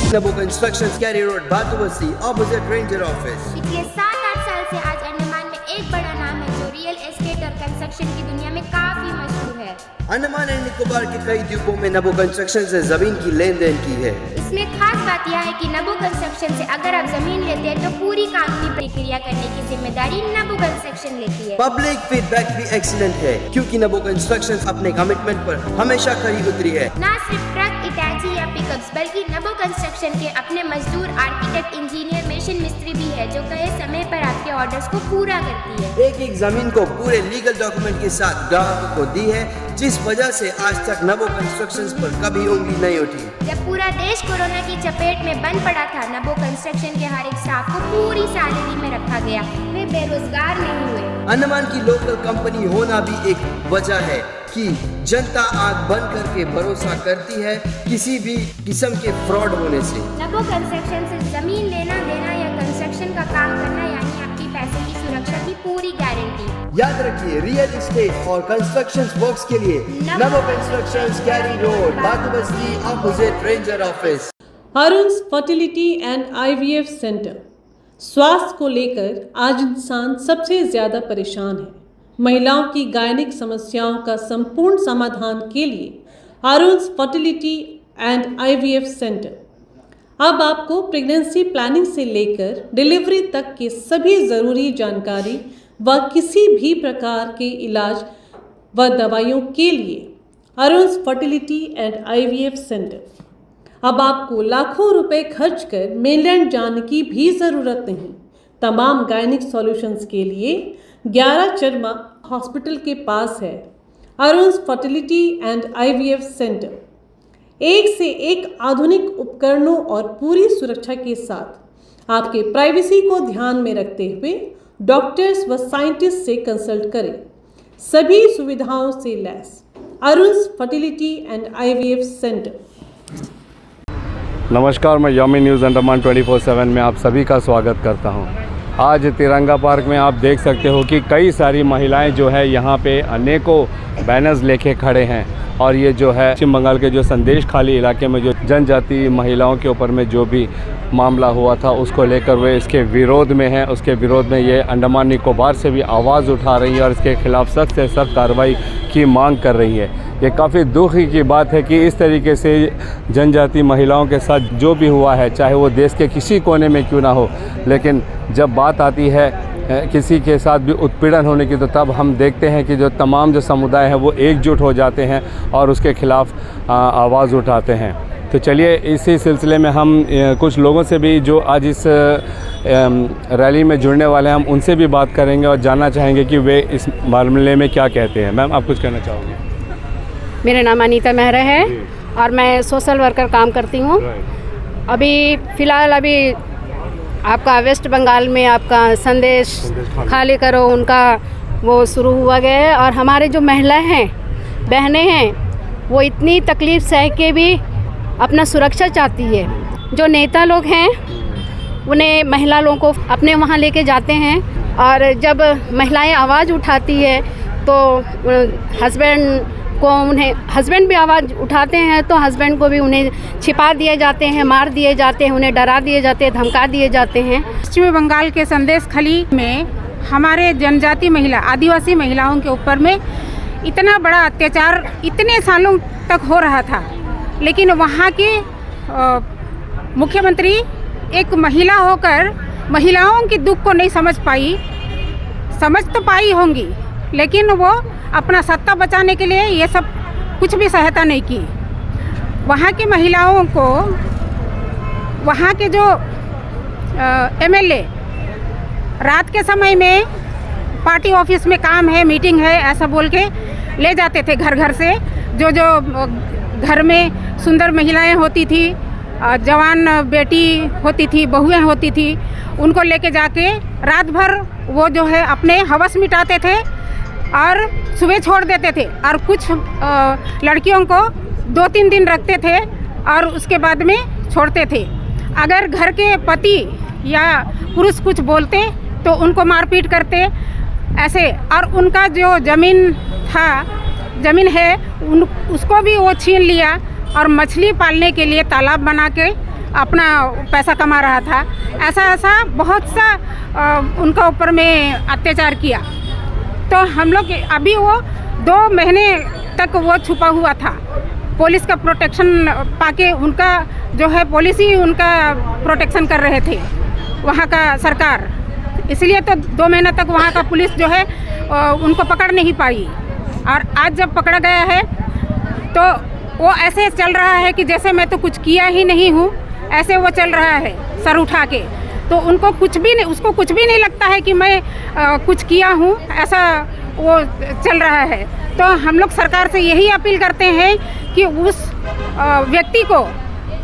Nabo Constructions, Cary Road, Bhatubasti, opposite Ranger Office. पिछले 7-8 साल से आज अंडमान में एक बड़ा नाम है जो रियल एस्टेट और कंस्ट्रक्शन की दुनिया में काफी मशहूर है। अंडमान एंड निकोबार के कई द्वीपों में नबो कंस्ट्रक्शन से जमीन की लेन देन की है। इसमें खास बात यह है कि नबो कंस्ट्रक्शन से अगर आप जमीन लेते हैं तो पूरी कानूनी प्रक्रिया करने की जिम्मेदारी नबो कंस्ट्रक्शन लेती है। पब्लिक फीडबैक भी एक्सीलेंट है क्योंकि नबो कंस्ट्रक्शन अपने कमिटमेंट पर हमेशा खरी उतरी है। न सिर्फ ट्रक, इटाची या पिकअप्स बल्कि नबो कंस्ट्रक्शन के अपने मजदूर, आर्किटेक्ट, इंजीनियर, मशीन मिस्त्री भी है जो कहे समय पर आपके ऑर्डर्स को पूरा करती है। एक एक जमीन को पूरे लीगल डॉक्यूमेंट के साथ ग्राहकों को दी है, जिस वजह से आज तक नबो कंस्ट्रक्शंस पर कभी उंगली नहीं उठी। जब पूरा देश कोरोना की चपेट में बंद पड़ा था, नबो कंस्ट्रक्शन के हर एक स्टाफ को पूरी सैलरी में रखा गया। वे बेरोजगार नहीं हुए। अंडमान की लोकल कंपनी होना भी एक वजह है कि जनता आंख बंद करके भरोसा करती है किसी भी किस्म के फ्रॉड होने से। नबो कंस्ट्रक्शन से जमीन लेना देना या कंस्ट्रक्शन का काम करना यानी आपकी पैसे की सुरक्षा की पूरी गारंटी। याद रखिए, रियल एस्टेट और कंस्ट्रक्शन वर्क्स के लिए नबो कंस्ट्रक्शंस, कैरी road, Batubasti, opposite ranger office. Arun's fertility and IVF centre. स्वास्थ्य को लेकर आज इंसान सबसे ज़्यादा परेशान है। महिलाओं की गायनिक समस्याओं का संपूर्ण समाधान के लिए अरुण्स फर्टिलिटी एंड आईवीएफ सेंटर अब आपको प्रेगनेंसी प्लानिंग से लेकर डिलीवरी तक की सभी ज़रूरी जानकारी व किसी भी प्रकार के इलाज व दवाइयों के लिए अरुण्स फर्टिलिटी एंड आईवीएफ सेंटर। अब आपको लाखों रुपए खर्च कर मेनलैंड जाने की भी ज़रूरत नहीं। तमाम गायनिक सॉल्यूशंस के लिए 11 चरमा हॉस्पिटल के पास है अरुण्स फर्टिलिटी एंड आईवीएफ सेंटर। एक से एक आधुनिक उपकरणों और पूरी सुरक्षा के साथ आपके प्राइवेसी को ध्यान में रखते हुए डॉक्टर्स व साइंटिस्ट से कंसल्ट करें। सभी सुविधाओं से lace अरुण्स fertility and IVF centre. नमस्कार, मैं यामी न्यूज़ अंडमान 24/7 में आप सभी का स्वागत करता हूं। आज तिरंगा पार्क में आप देख सकते हो कि कई सारी महिलाएं जो है यहाँ पे अनेकों बैनर्स लेके खड़े हैं और ये जो है पश्चिम बंगाल के जो संदेश खाली इलाके में जो जनजाति महिलाओं के ऊपर में जो भी मामला हुआ था उसको लेकर वे इसके विरोध में हैं। उसके विरोध में ये अंडमान निकोबार से भी आवाज़ उठा रही है और इसके खिलाफ़ सख्त से सख्त कार्रवाई की मांग कर रही है। ये काफ़ी दुख की बात है कि इस तरीके से जनजाति महिलाओं के साथ जो भी हुआ है, चाहे वो देश के किसी कोने में क्यों ना हो, लेकिन जब बात आती है किसी के साथ भी उत्पीड़न होने की तो तब हम देखते हैं कि जो तमाम जो समुदाय हैं वो एकजुट हो जाते हैं और उसके खिलाफ़ आवाज़ उठाते हैं। तो चलिए इसी सिलसिले में हम कुछ लोगों से भी जो आज इस रैली में जुड़ने वाले हैं हम उनसे भी बात करेंगे और जानना चाहेंगे कि वे इस मामले में क्या कहते हैं। मैम, आप कुछ कहना चाहोगे? मेरा नाम अनीता मेहरा है और मैं सोशल वर्कर काम करती हूँ। अभी फ़िलहाल आपका वेस्ट बंगाल में आपका संदेश खाली करो उनका वो शुरू हुआ गया है और हमारे जो महिलाएं हैं, बहनें हैं, वो इतनी तकलीफ़ सह के भी अपना सुरक्षा चाहती है। जो नेता लोग हैं उन्हें महिला लोगों को अपने वहाँ लेके जाते हैं और जब महिलाएं आवाज़ उठाती है तो हस्बैंड भी आवाज़ उठाते हैं तो हस्बैंड को भी उन्हें छिपा दिए जाते हैं, मार दिए जाते हैं, उन्हें डरा दिए जाते हैं, धमका दिए जाते हैं। पश्चिमी बंगाल के संदेश खाली में हमारे जनजाति महिला, आदिवासी महिलाओं के ऊपर में इतना बड़ा अत्याचार इतने सालों तक हो रहा था, लेकिन वहाँ के मुख्यमंत्री एक महिला होकर महिलाओं के दुख को नहीं समझ पाई। समझ तो पाई होंगी लेकिन वो अपना सत्ता बचाने के लिए ये सब कुछ भी सहायता नहीं की। वहाँ की महिलाओं को वहाँ के जो एमएलए रात के समय में पार्टी ऑफिस में काम है, मीटिंग है, ऐसा बोल के ले जाते थे घर घर से। जो घर में सुंदर महिलाएं होती थी, जवान बेटी होती थी, बहुएं होती थी, उनको लेके जाके रात भर वो जो है अपने हवस मिटाते थे और सुबह छोड़ देते थे। और कुछ लड़कियों को 2-3 दिन रखते थे और उसके बाद में छोड़ते थे। अगर घर के पति या पुरुष कुछ बोलते तो उनको मारपीट करते ऐसे। और उनका जो ज़मीन है उसको भी वो छीन लिया और मछली पालने के लिए तालाब बना के अपना पैसा कमा रहा था। ऐसा बहुत सा उनका ऊपर में अत्याचार किया। तो हम लोग अभी वो 2 महीने तक वो छुपा हुआ था। पुलिस का प्रोटेक्शन पाके उनका जो है पुलिस ही उनका प्रोटेक्शन कर रहे थे, वहाँ का सरकार। इसलिए तो 2 महीना तक वहाँ का पुलिस जो है उनको पकड़ नहीं पाई। और आज जब पकड़ा गया है तो वो ऐसे चल रहा है कि जैसे मैं तो कुछ किया ही नहीं हूँ, ऐसे वो चल रहा है सर उठा के। तो उनको उसको कुछ भी नहीं लगता है कि मैं कुछ किया हूँ, ऐसा वो चल रहा है। तो हम लोग सरकार से यही अपील करते हैं कि उस व्यक्ति को,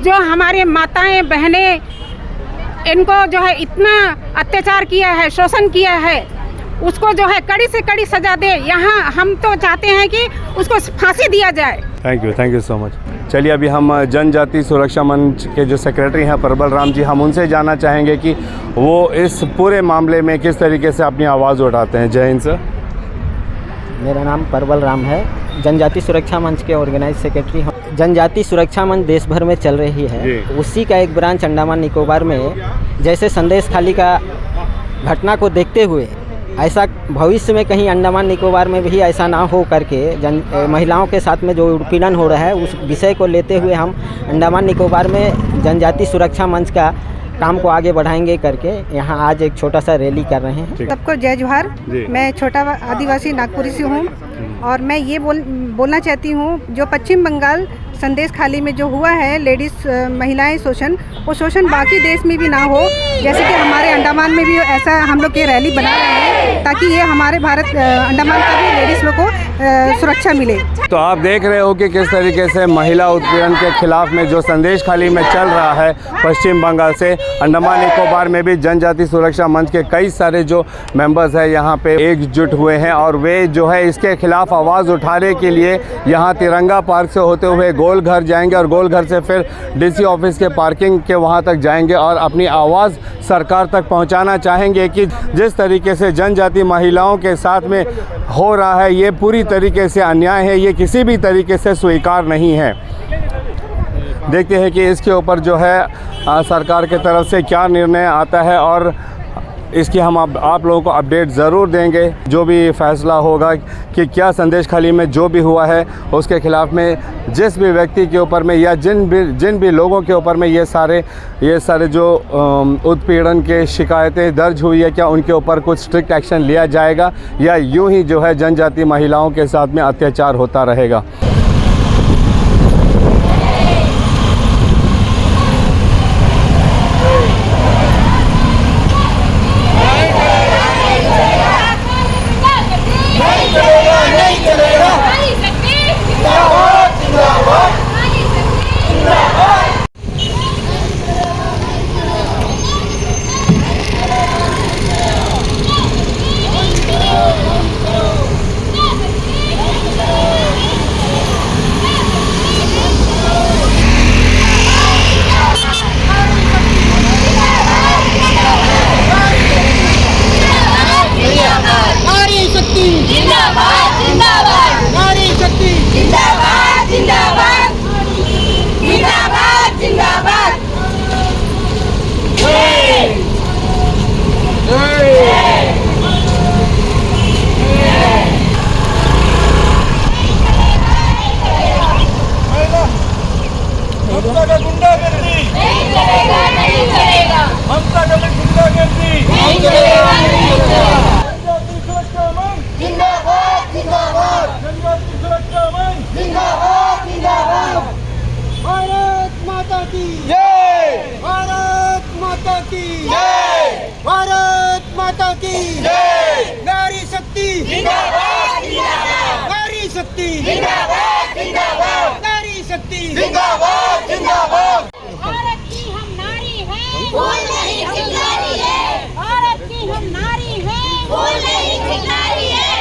जो हमारे माताएं बहनें इनको जो है इतना अत्याचार किया है, शोषण किया है, उसको जो है कड़ी से कड़ी सजा दे। यहाँ हम तो चाहते हैं कि उसको फांसी दिया जाए। Thank you so much. चलिए अभी हम जनजाति सुरक्षा मंच के जो सेक्रेटरी हैं परबल राम जी, हम उनसे जानना चाहेंगे कि वो इस पूरे मामले में किस तरीके से अपनी आवाज़ उठाते हैं। जय हिंद सर। मेरा नाम परबल राम है, जनजाति सुरक्षा मंच के ऑर्गेनाइज सेक्रेटरी हूँ। जनजाति सुरक्षा मंच देश भर में चल रही है, उसी का एक ब्रांच अंडमान निकोबार में, जैसे संदेश खाली का घटना को देखते हुए ऐसा भविष्य में कहीं अंडमान निकोबार में भी ऐसा ना हो करके महिलाओं के साथ में जो उत्पीड़न हो रहा है उस विषय को लेते हुए हम अंडमान निकोबार में जनजाति सुरक्षा मंच का काम को आगे बढ़ाएंगे करके यहाँ आज एक छोटा सा रैली कर रहे हैं। सबको जय जोहार। मैं छोटा आदिवासी नागपुरी से हूँ और मैं ये बोलना चाहती हूँ, जो पश्चिम बंगाल संदेश खाली में जो हुआ है लेडीज़ महिलाएं शोषण, वो शोषण बाकी देश में भी ना हो। जैसे कि हमारे अंडमान में भी ऐसा हम लोग ये रैली बना रहे हैं ताकि ये हमारे भारत अंडमान का भी लेडीज़ लोग को सुरक्षा मिले। तो आप देख रहे हो कि किस तरीके से महिला उत्पीड़न के खिलाफ में जो संदेश खाली में चल रहा है पश्चिम बंगाल से, अंडमान निकोबार में भी जनजाति सुरक्षा मंच के कई सारे जो मेंबर्स हैं यहाँ पे एकजुट हुए हैं और वे जो है इसके खिलाफ आवाज़ उठाने के लिए यहाँ तिरंगा पार्क से होते हुए गोल घर जाएंगे और गोल घर से फिर डीसी ऑफिस के पार्किंग के वहाँ तक जाएंगे और अपनी आवाज़ सरकार तक पहुँचाना चाहेंगे कि जिस तरीके से जनजाति महिलाओं के साथ में हो रहा है ये पूरी तरीके से अन्याय है, ये किसी भी तरीके से स्वीकार नहीं है। देखते हैं कि इसके ऊपर जो है सरकार के तरफ से क्या निर्णय आता है और इसकी हम आप लोगों को अपडेट ज़रूर देंगे। जो भी फैसला होगा कि क्या संदेश खाली में जो भी हुआ है उसके खिलाफ में जिस भी व्यक्ति के ऊपर में या जिन भी लोगों के ऊपर में ये सारे जो उत्पीड़न के शिकायतें दर्ज हुई है, क्या उनके ऊपर कुछ स्ट्रिक्ट एक्शन लिया जाएगा या यूं ही जो है जनजाति महिलाओं के साथ में अत्याचार होता रहेगा।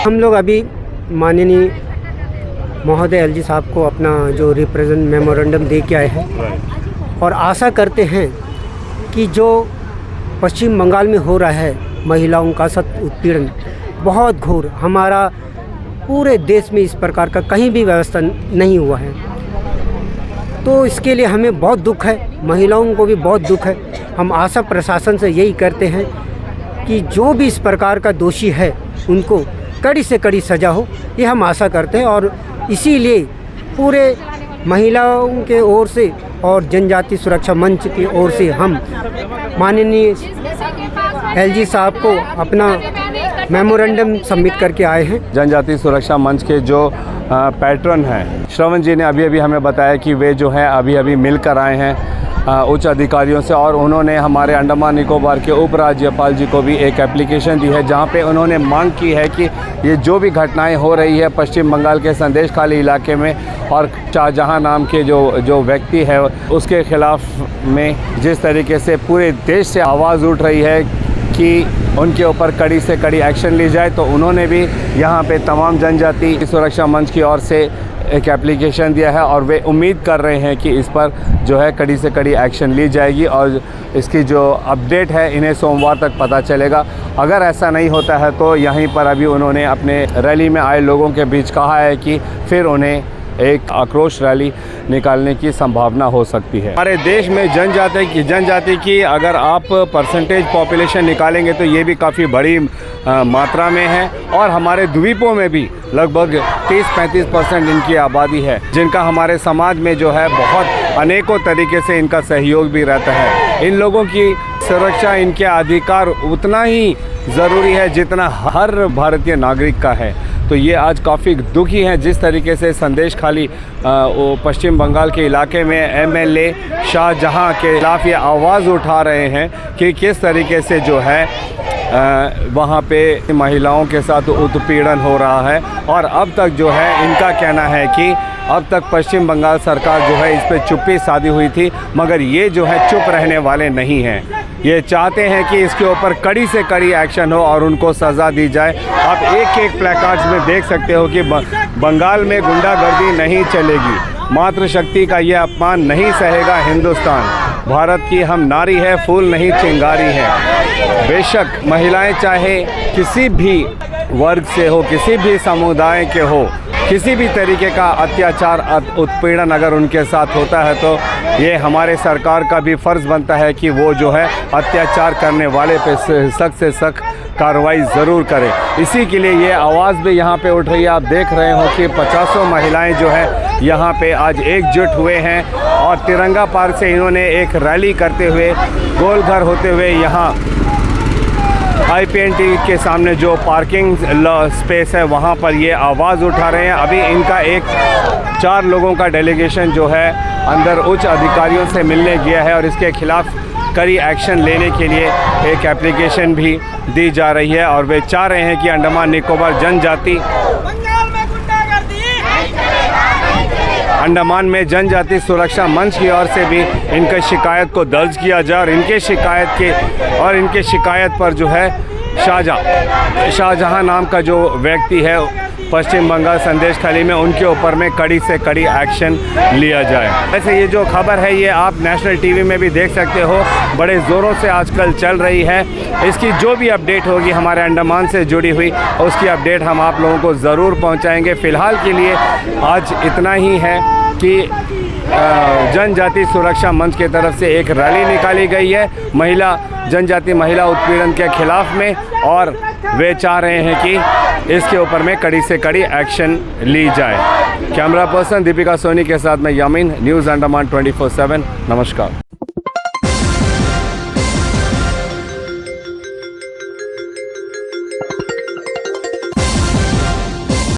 हम लोग अभी माननीय महोदय एलजी साहब को अपना जो रिप्रेजेंट मेमोरेंडम दे के आए हैं और आशा करते हैं कि जो पश्चिम बंगाल में हो रहा है महिलाओं का सत उत्पीड़न बहुत घोर, हमारा पूरे देश में इस प्रकार का कहीं भी व्यवस्था नहीं हुआ है। तो इसके लिए हमें बहुत दुख है, महिलाओं को भी बहुत दुख है। हम आशा प्रशासन से यही करते हैं कि जो भी इस प्रकार का दोषी है उनको कड़ी से कड़ी सज़ा हो, ये हम आशा करते हैं। और इसीलिए पूरे महिलाओं के ओर से और जनजाति सुरक्षा मंच की ओर से हम माननीय एलजी साहब को अपना मेमोरेंडम सबमिट करके आए हैं। जनजाति सुरक्षा मंच के जो पैट्रन हैं श्रवण जी ने अभी हमें बताया कि वे जो है अभी मिलकर आए हैं उच्च अधिकारियों से, और उन्होंने हमारे अंडमान निकोबार के उपराज्यपाल जी को भी एक एप्लीकेशन दी है जहां पे उन्होंने मांग की है कि ये जो भी घटनाएं हो रही है पश्चिम बंगाल के संदेश खाली इलाके में और शाहजहां नाम के जो व्यक्ति है उसके ख़िलाफ़ में जिस तरीके से पूरे देश से आवाज़ उठ रही है कि उनके ऊपर कड़ी से कड़ी एक्शन ली जाए, तो उन्होंने भी यहाँ पे तमाम जनजाति सुरक्षा मंच की ओर से एक एप्लीकेशन दिया है और वे उम्मीद कर रहे हैं कि इस पर जो है कड़ी से कड़ी एक्शन ली जाएगी और इसकी जो अपडेट है इन्हें सोमवार तक पता चलेगा। अगर ऐसा नहीं होता है तो यहीं पर अभी उन्होंने अपने रैली में आए लोगों के बीच कहा है कि फिर उन्हें एक आक्रोश रैली निकालने की संभावना हो सकती है। हमारे देश में जनजाति की अगर आप परसेंटेज पॉपुलेशन निकालेंगे तो ये भी काफ़ी बड़ी मात्रा में है और हमारे द्वीपों में भी लगभग 30-35% इनकी आबादी है, जिनका हमारे समाज में जो है बहुत अनेकों तरीके से इनका सहयोग भी रहता है। इन लोगों की सुरक्षा, इनके अधिकार उतना ही ज़रूरी है जितना हर भारतीय नागरिक का है। तो ये आज काफ़ी दुखी हैं जिस तरीके से संदेश खाली पश्चिम बंगाल के इलाके में एमएलए शाहजहां के खिलाफ ये आवाज़ उठा रहे हैं कि किस तरीके से जो है वहाँ पे महिलाओं के साथ उत्पीड़न हो रहा है। और अब तक जो है इनका कहना है कि अब तक पश्चिम बंगाल सरकार जो है इस पर चुप्पी साधी हुई थी, मगर ये जो है चुप रहने वाले नहीं हैं। ये चाहते हैं कि इसके ऊपर कड़ी से कड़ी एक्शन हो और उनको सज़ा दी जाए। आप एक प्लेकार्ड्स में देख सकते हो कि बंगाल में गुंडागर्दी नहीं चलेगी, मातृशक्ति का ये अपमान नहीं सहेगा हिंदुस्तान, भारत की हम नारी है, फूल नहीं चिंगारी है। बेशक महिलाएं चाहे किसी भी वर्ग से हो, किसी भी समुदाय के हो, किसी भी तरीके का अत्याचार उत्पीड़न अगर उनके साथ होता है तो ये हमारे सरकार का भी फ़र्ज़ बनता है कि वो जो है अत्याचार करने वाले पे सख्त से सख्त कार्रवाई ज़रूर करे। इसी के लिए ये आवाज़ भी यहाँ पे उठ रही है। आप देख रहे हो कि 50 महिलाएं जो है यहाँ पे आज एकजुट हुए हैं और तिरंगा पार्क से इन्होंने एक रैली करते हुए गोल घर होते हुए यहाँ IPNT के सामने जो पार्किंग स्पेस है वहाँ पर ये आवाज़ उठा रहे हैं। अभी इनका 4 लोगों का डेलीगेशन जो है अंदर उच्च अधिकारियों से मिलने गया है और इसके खिलाफ़ कड़ी एक्शन लेने के लिए एक एप्लीकेशन भी दी जा रही है और वे चाह रहे हैं कि अंडमान निकोबार अंडमान में जनजाति सुरक्षा मंच की ओर से भी इनकी शिकायत को दर्ज किया जाए और इनके शिकायत पर जो है शाहजहां नाम का जो व्यक्ति है पश्चिम बंगाल संदेश खाली में उनके ऊपर में कड़ी से कड़ी एक्शन लिया जाए। वैसे ये जो खबर है ये आप नेशनल टीवी में भी देख सकते हो, बड़े ज़ोरों से आजकल चल रही है। इसकी जो भी अपडेट होगी हमारे अंडमान से जुड़ी हुई उसकी अपडेट हम आप लोगों को ज़रूर पहुंचाएंगे। फ़िलहाल के लिए आज इतना ही है कि जनजाति सुरक्षा मंच की तरफ से एक रैली निकाली गई है जनजाति महिला उत्पीड़न के खिलाफ में और वे चाह रहे हैं कि इसके ऊपर में कड़ी से कड़ी एक्शन ली जाए। कैमरा पर्सन दीपिका सोनी के साथ मैं यामीन, न्यूज़ अंडमान 24/7। नमस्कार।